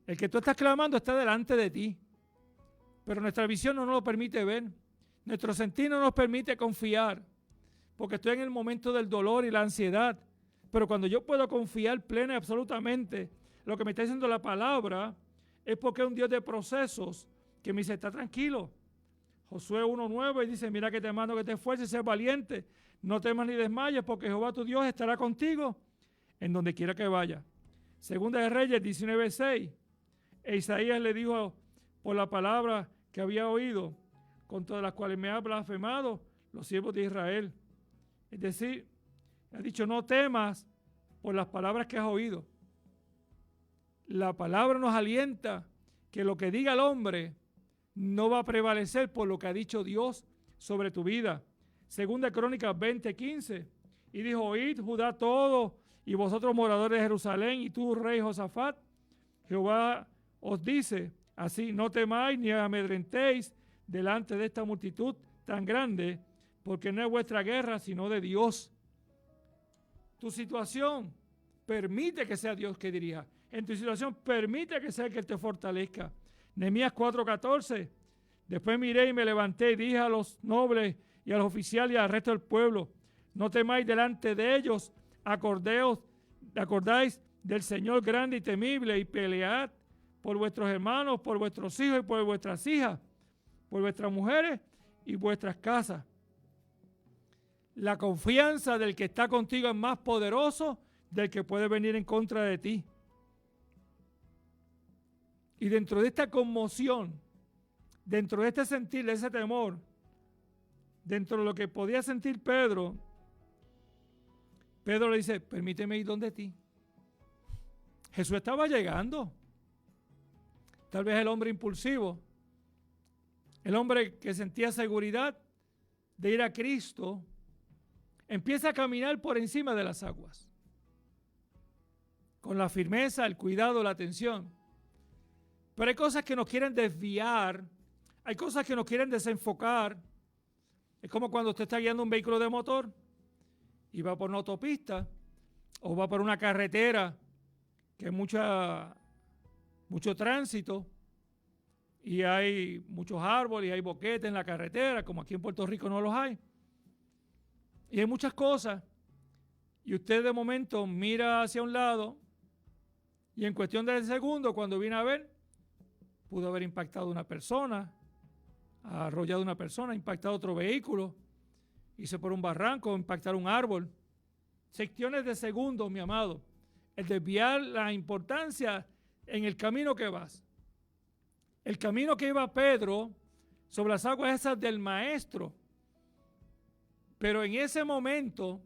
El que tú estás clamando está delante de ti, pero nuestra visión no nos lo permite ver. Nuestro sentir no nos permite confiar, porque estoy en el momento del dolor y la ansiedad. Pero cuando yo puedo confiar plena y absolutamente lo que me está diciendo la palabra, es porque es un Dios de procesos que me dice, está tranquilo. Josué 1:9 dice, mira que te mando que te esfuerces y seas valiente. No temas ni desmayes, porque Jehová tu Dios estará contigo en donde quiera que vaya. Segunda de Reyes 19:6. E Isaías le dijo por la palabra que había oído, contra las cuales me ha blasfemado los siervos de Israel. Es decir, ha dicho, no temas por las palabras que has oído. La palabra nos alienta que lo que diga el hombre no va a prevalecer por lo que ha dicho Dios sobre tu vida. Segunda Crónicas 20:15. Y dijo, oíd Judá todo, y vosotros moradores de Jerusalén, y tú, rey Josafat, Jehová os dice así, no temáis ni amedrentéis delante de esta multitud tan grande, porque no es vuestra guerra, sino de Dios. Tu situación permite que sea Dios que dirija. En tu situación permite que sea el que te fortalezca. Nehemías 4:14. Después miré y me levanté y dije a los nobles y a los oficiales y al resto del pueblo, no temáis delante de ellos, acordáis del Señor grande y temible y pelead por vuestros hermanos, por vuestros hijos y por vuestras hijas, por vuestras mujeres y vuestras casas. La confianza del que está contigo es más poderoso del que puede venir en contra de ti. Y dentro de esta conmoción, dentro de este sentir, de ese temor, dentro de lo que podía sentir Pedro Pedro le dice, permíteme ir donde ti. Jesús estaba llegando. Tal vez el hombre impulsivo, el hombre que sentía seguridad de ir a Cristo, empieza a caminar por encima de las aguas. Con la firmeza, el cuidado, la atención. Pero hay cosas que nos quieren desviar, hay cosas que nos quieren desenfocar. Es como cuando usted está guiando un vehículo de motor y va por una autopista o va por una carretera que hay mucho tránsito y hay muchos árboles y hay boquetes en la carretera, como aquí en Puerto Rico no los hay. Y hay muchas cosas. Y usted de momento mira hacia un lado y en cuestión de segundos, cuando viene a ver, pudo haber impactado una persona, ha arrollado una persona, ha impactado otro vehículo, hizo por un barranco, impactar un árbol. Secciones de segundos, mi amado. El desviar la importancia en el camino que vas. El camino que iba Pedro sobre las aguas esas del maestro. Pero en ese momento,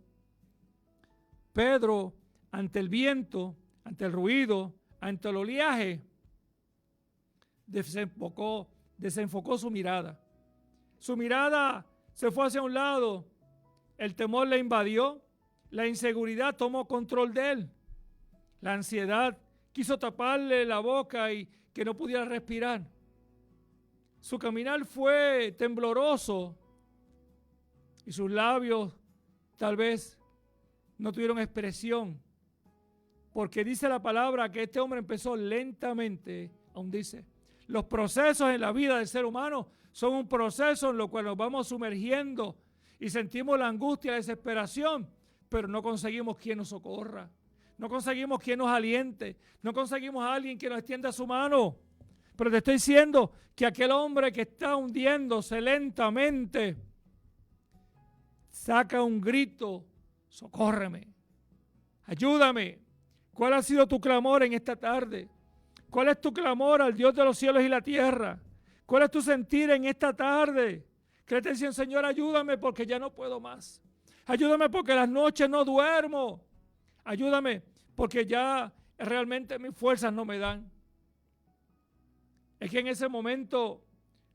Pedro, ante el viento, ante el ruido, ante el oleaje, desenfocó su mirada. Su mirada se fue hacia un lado, el temor le invadió, la inseguridad tomó control de él, la ansiedad quiso taparle la boca y que no pudiera respirar. Su caminar fue tembloroso y sus labios tal vez no tuvieron expresión, porque dice la palabra que este hombre empezó lentamente a hundirse. Los procesos en la vida del ser humano son un proceso en lo cual nos vamos sumergiendo y sentimos la angustia, la desesperación, pero no conseguimos quien nos socorra, no conseguimos quien nos aliente, no conseguimos a alguien que nos extienda su mano. Pero te estoy diciendo que aquel hombre que está hundiéndose lentamente saca un grito: socórreme, ayúdame. ¿Cuál ha sido tu clamor en esta tarde? ¿Cuál es tu clamor al Dios de los cielos y la tierra? ¿Cuál es tu sentir en esta tarde? Que te dicen: Señor, ayúdame porque ya no puedo más. Ayúdame porque las noches no duermo. Ayúdame porque ya realmente mis fuerzas no me dan. Es que en ese momento,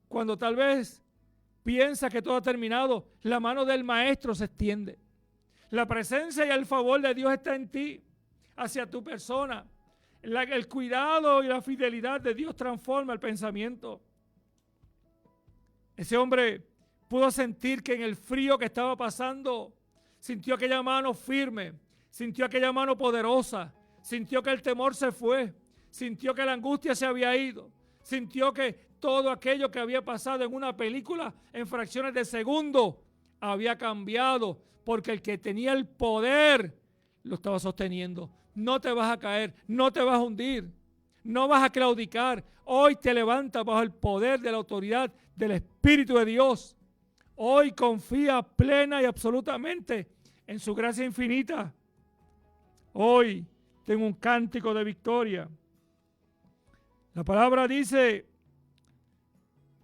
cuando tal vez piensa que todo ha terminado, la mano del maestro se extiende. La presencia y el favor de Dios está en ti, hacia tu persona. El cuidado y la fidelidad de Dios transforma el pensamiento. Ese hombre pudo sentir que en el frío que estaba pasando, sintió aquella mano firme, sintió aquella mano poderosa, sintió que el temor se fue, sintió que la angustia se había ido, sintió que todo aquello que había pasado en una película en fracciones de segundo había cambiado, porque el que tenía el poder lo estaba sosteniendo. No te vas a caer, no te vas a hundir, no vas a claudicar. Hoy te levantas bajo el poder de la autoridad del Espíritu de Dios. Hoy confía plena y absolutamente en su gracia infinita. Hoy tengo un cántico de victoria. La palabra dice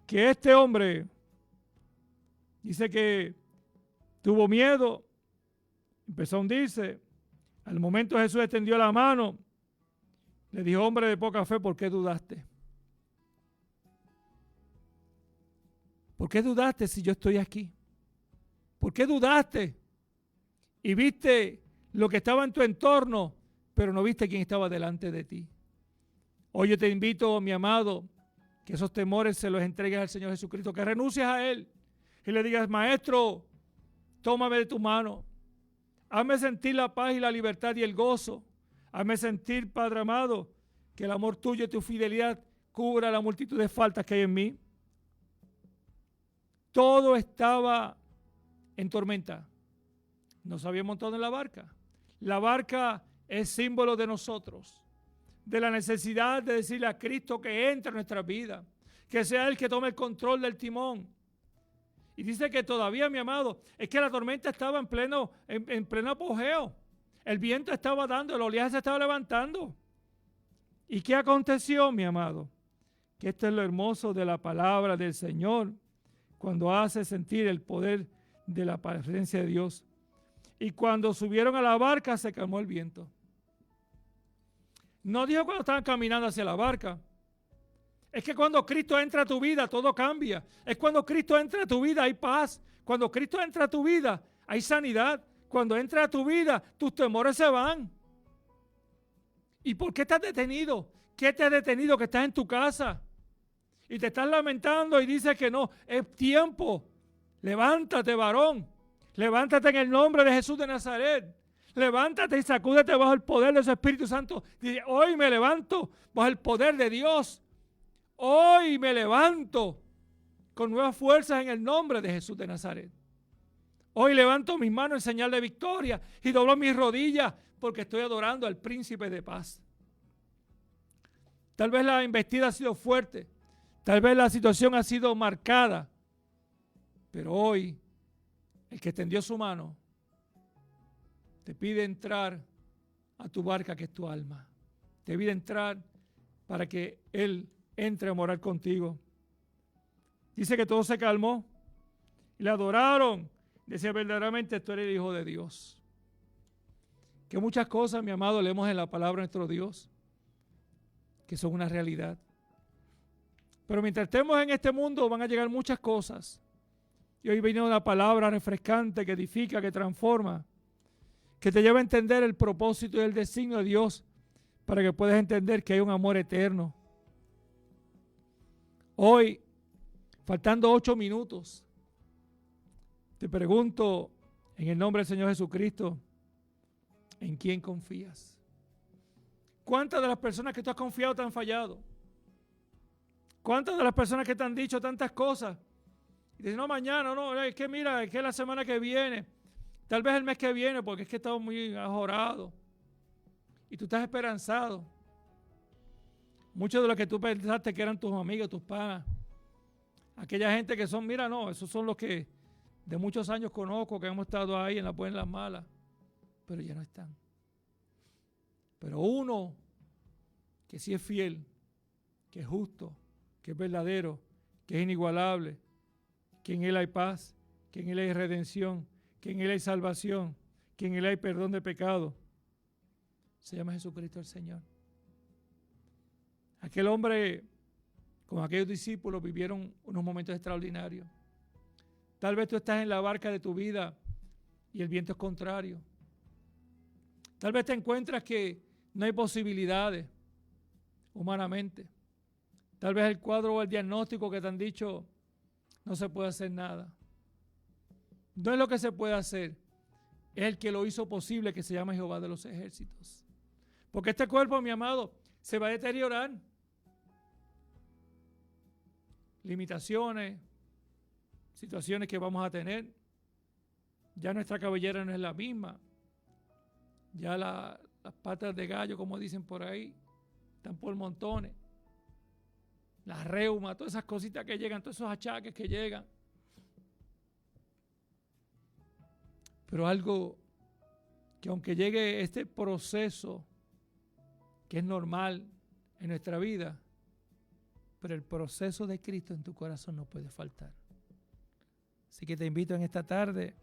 que este hombre dice que tuvo miedo, empezó a hundirse. Al momento Jesús extendió la mano, le dijo: hombre de poca fe, ¿por qué dudaste? ¿Por qué dudaste si yo estoy aquí? ¿Por qué dudaste? Y viste lo que estaba en tu entorno, pero no viste quién estaba delante de ti. Hoy yo te invito, mi amado, que esos temores se los entregues al Señor Jesucristo, que renuncies a Él y le digas: Maestro, tómame de tu mano. Hazme sentir la paz y la libertad y el gozo. Hazme sentir, Padre amado, que el amor tuyo y tu fidelidad cubra la multitud de faltas que hay en mí. Todo estaba en tormenta. Nos había montado en la barca. La barca es símbolo de nosotros, de la necesidad de decirle a Cristo que entre en nuestra vida, que sea Él que tome el control del timón. Y dice que todavía, mi amado, es que la tormenta estaba en pleno apogeo. El viento estaba dando, el oleaje se estaba levantando. ¿Y qué aconteció, mi amado? Que esto es lo hermoso de la palabra del Señor, cuando hace sentir el poder de la presencia de Dios. Y cuando subieron a la barca se calmó el viento. No dijo cuando estaban caminando hacia la barca. Es que cuando Cristo entra a tu vida, todo cambia. Es cuando Cristo entra a tu vida, hay paz. Cuando Cristo entra a tu vida, hay sanidad. Cuando entra a tu vida, tus temores se van. ¿Y por qué estás detenido? ¿Qué te ha detenido que estás en tu casa? Y te estás lamentando y dices que no, es tiempo. Levántate, varón. Levántate en el nombre de Jesús de Nazaret. Levántate y sacúdete bajo el poder de su Espíritu Santo. Dice, hoy me levanto bajo el poder de Dios. Hoy me levanto con nuevas fuerzas en el nombre de Jesús de Nazaret. Hoy levanto mis manos en señal de victoria y doblo mis rodillas porque estoy adorando al príncipe de paz. Tal vez la embestida ha sido fuerte. Tal vez la situación ha sido marcada. Pero hoy, el que extendió su mano te pide entrar a tu barca que es tu alma. Te pide entrar para que Él entre a morar contigo. Dice que todo se calmó y le adoraron. Decía, verdaderamente tú eres el Hijo de Dios. Que muchas cosas, mi amado, leemos en la palabra de nuestro Dios, que son una realidad. Pero mientras estemos en este mundo van a llegar muchas cosas. Y hoy viene una palabra refrescante que edifica, que transforma, que te lleva a entender el propósito y el designio de Dios para que puedas entender que hay un amor eterno. Hoy, faltando 8 minutos, te pregunto en el nombre del Señor Jesucristo, ¿en quién confías? ¿Cuántas de las personas que tú has confiado te han fallado? ¿Cuántas de las personas que te han dicho tantas cosas? Y dicen, no, mañana, no, es que mira, es que la semana que viene, tal vez el mes que viene, porque es que estamos muy ajorados. Y tú estás esperanzado. Muchos de los que tú pensaste que eran tus amigos, tus panas, aquella gente que son, mira, no, esos son los que de muchos años conozco, que hemos estado ahí en las buenas y las malas, pero ya no están. Pero uno que sí es fiel, que es justo, que es verdadero, que es inigualable, que en Él hay paz, que en Él hay redención, que en Él hay salvación, que en Él hay perdón de pecado, se llama Jesucristo el Señor. Aquel hombre con aquellos discípulos vivieron unos momentos extraordinarios. Tal vez tú estás en la barca de tu vida y el viento es contrario. Tal vez te encuentras que no hay posibilidades humanamente. Tal vez el cuadro o el diagnóstico que te han dicho no se puede hacer nada. No es lo que se puede hacer, es el que lo hizo posible, que se llama Jehová de los ejércitos. Porque este cuerpo, mi amado, se va a deteriorar. Limitaciones, situaciones que vamos a tener. Ya nuestra cabellera no es la misma. Ya las patas de gallo, como dicen por ahí, están por montones. Las reumas, todas esas cositas que llegan, todos esos achaques que llegan. Pero algo que aunque llegue este proceso, que es normal en nuestra vida, pero el proceso de Cristo en tu corazón no puede faltar. Así que te invito en esta tarde,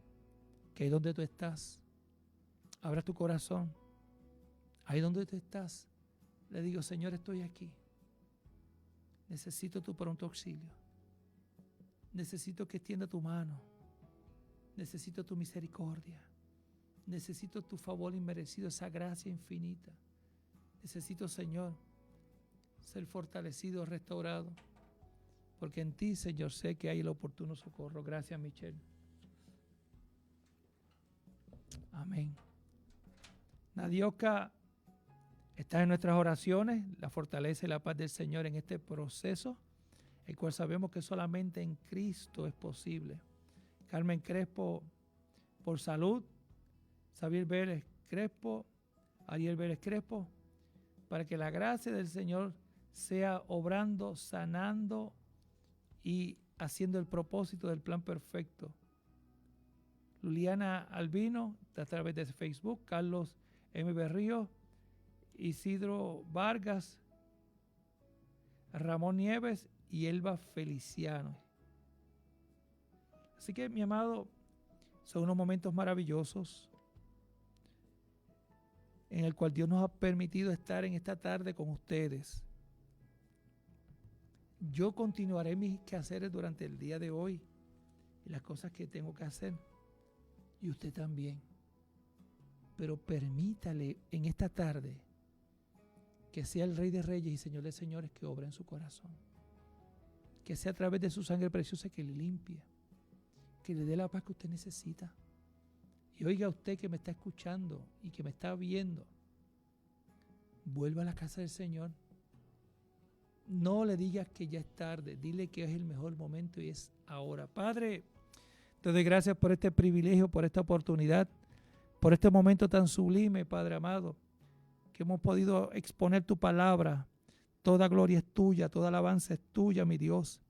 que ahí donde tú estás, abra tu corazón. Ahí donde tú estás, le digo, Señor, estoy aquí. Necesito tu pronto auxilio. Necesito que extienda tu mano. Necesito tu misericordia. Necesito tu favor inmerecido, esa gracia infinita. Necesito, Señor, ser fortalecido, restaurado. Porque en ti, Señor, sé que hay el oportuno socorro. Gracias, Michelle. Amén. Nadioca, está en nuestras oraciones, la fortaleza y la paz del Señor en este proceso, el cual sabemos que solamente en Cristo es posible. Carmen Crespo, por salud. Xavier Vélez Crespo, Ariel Vélez Crespo, para que la gracia del Señor sea obrando, sanando y haciendo el propósito del plan perfecto. Luliana Albino, a través de Facebook, Carlos M. Berrío, Isidro Vargas, Ramón Nieves y Elba Feliciano. Así que, mi amado, son unos momentos maravillosos en el cual Dios nos ha permitido estar en esta tarde con ustedes. Yo continuaré mis quehaceres durante el día de hoy y las cosas que tengo que hacer, y usted también. Pero permítale en esta tarde que sea el Rey de Reyes y Señor de Señores que obra en su corazón. Que sea a través de su sangre preciosa que le limpie, que le dé la paz que usted necesita. Y oiga usted que me está escuchando y que me está viendo, vuelva a la casa del Señor. No le digas que ya es tarde, dile que es el mejor momento y es ahora. Padre, te doy gracias por este privilegio, por esta oportunidad, por este momento tan sublime, Padre amado, que hemos podido exponer tu palabra. Toda gloria es tuya, toda alabanza es tuya, mi Dios.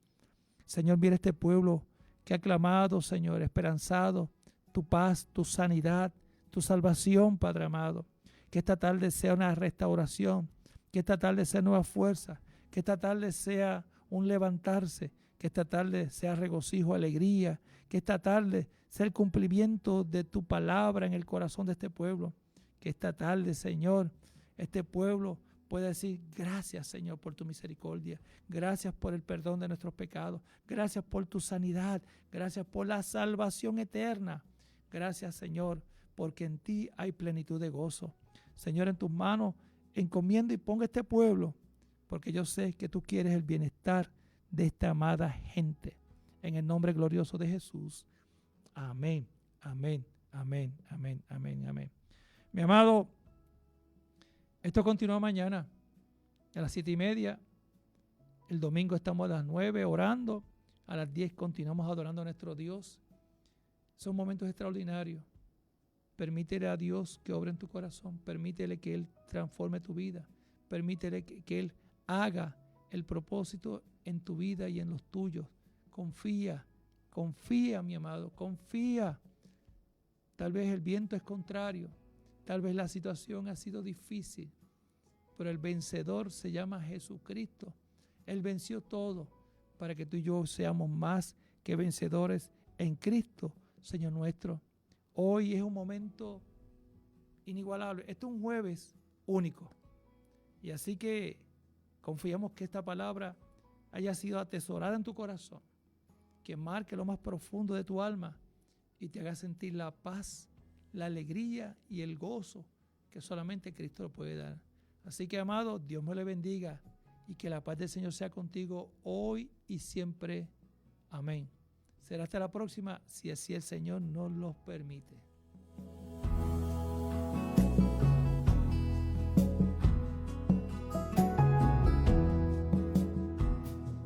Señor, mira este pueblo que ha clamado, Señor, esperanzado, tu paz, tu sanidad, tu salvación, Padre amado. Que esta tarde sea una restauración, que esta tarde sea nueva fuerza, que esta tarde sea un levantarse, que esta tarde sea regocijo, alegría, que esta tarde sea el cumplimiento de tu palabra en el corazón de este pueblo. Que esta tarde, Señor, este pueblo pueda decir gracias, Señor, por tu misericordia, gracias por el perdón de nuestros pecados, gracias por tu sanidad, gracias por la salvación eterna. Gracias, Señor, porque en ti hay plenitud de gozo. Señor, en tus manos encomiendo y pongo este pueblo, porque yo sé que tú quieres el bienestar de esta amada gente. En el nombre glorioso de Jesús. Amén, amén, amén, amén, amén, amén. Mi amado, esto continúa mañana a las 7:30. El domingo estamos a las 9 orando. A las 10 continuamos adorando a nuestro Dios. Son momentos extraordinarios. Permítele a Dios que obre en tu corazón. Permítele que Él transforme tu vida. Permítele que Él haga el propósito en tu vida y en los tuyos. Confía, confía, mi amado, confía. Tal vez el viento es contrario. Tal vez la situación ha sido difícil. Pero el vencedor se llama Jesucristo. Él venció todo para que tú y yo seamos más que vencedores en Cristo, Señor nuestro. Hoy es un momento inigualable. Esto es un jueves único. Y así que confiamos que esta palabra haya sido atesorada en tu corazón, que marque lo más profundo de tu alma y te haga sentir la paz, la alegría y el gozo que solamente Cristo lo puede dar. Así que, amado, Dios me le bendiga y que la paz del Señor sea contigo hoy y siempre. Amén. Será hasta la próxima, si así el Señor nos lo permite.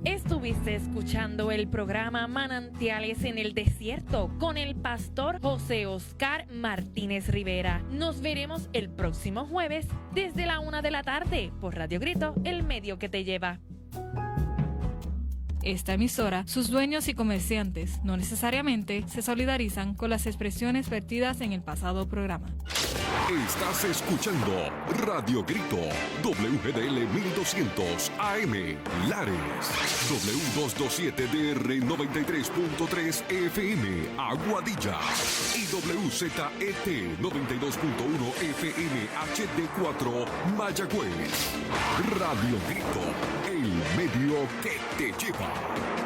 Estuviste escuchando el programa Manantiales en el Desierto con el pastor José Oscar Martínez Rivera. Nos veremos el próximo jueves desde la 1 de la tarde por Radio Grito, el medio que te lleva. Esta emisora, sus dueños y comerciantes no necesariamente se solidarizan con las expresiones vertidas en el pasado programa. Estás escuchando Radio Grito, WGDL 1200 AM, Lares, W227DR 93.3 FM, Aguadilla, y WZET 92.1 FM HD4, Mayagüez. Radio Grito, el medio que te lleva.